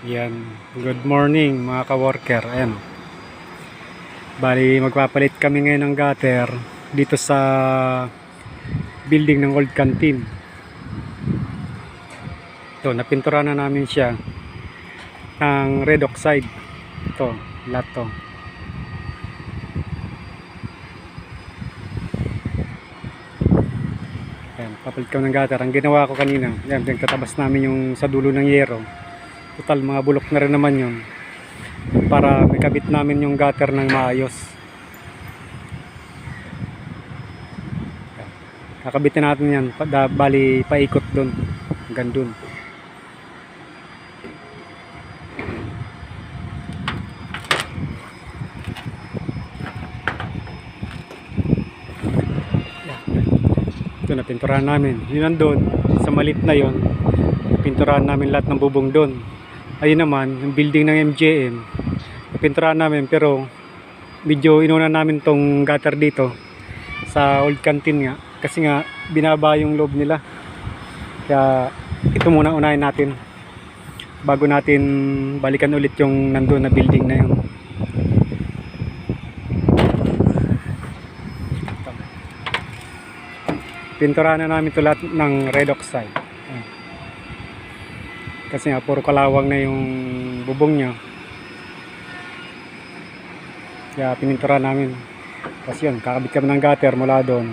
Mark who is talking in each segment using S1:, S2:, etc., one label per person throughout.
S1: Yan. Good morning mga ka-worker. Ayan. Bali magpapalit kami ngayon ng gutter dito sa building ng old canteen. Ito, napintura na namin siya ng red oxide. Ito, lahat to. Ayan, papalit kami ng gutter. Ang ginawa ko kanina, ayan, pinagtatabas namin yung sa dulo ng yero. Total mga bulok na rin naman yun para may kabit namin yung gutter ng maayos. Kakabitin natin yan, bali paikot dun hanggang dun. Ito na pinturahan namin, yun nandun sa malit na yun, pinturahan namin lahat ng bubong dun. Ayun naman, yung building ng MJM, pinturahan namin pero medyo inuna namin tong gutter dito sa old canteen nga kasi nga binaba yung loob nila, kaya ito muna unahin natin bago natin balikan ulit yung nandun na building na yun. Pinturahan na namin ito lahat ng red oxide kasi nga puro kalawang na yung bubong nya, kaya pininturahan namin. Kasi yun, kakabit kami ng gutter mula doon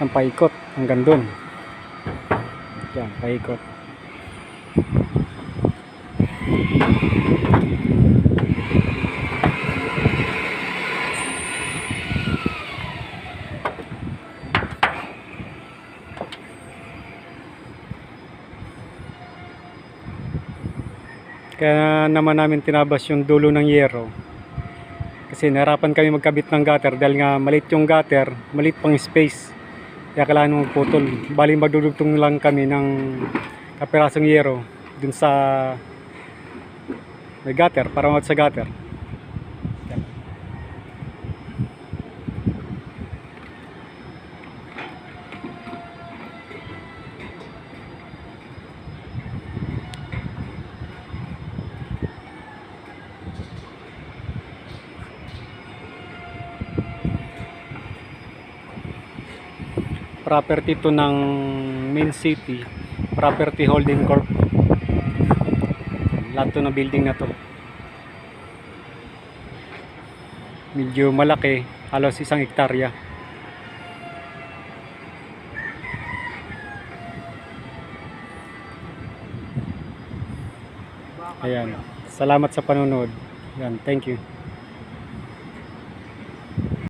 S1: ang paikot hanggang doon. Yan, paikot. Kaya naman namin tinabas yung dulo ng yero kasi nahirapan kami magkabit ng gutter dahil nga maliit yung gutter, maliit pang space, kaya kailangan magputol. Bali magdudugtong lang kami ng kapirasong yero dun sa may gutter para mawat sa gutter. Property to ng Main City Property Holding Corp. Lahat to na building na to medyo malaki, halos 1 hektarya. Ayan, salamat sa panonood. Ayan, thank you.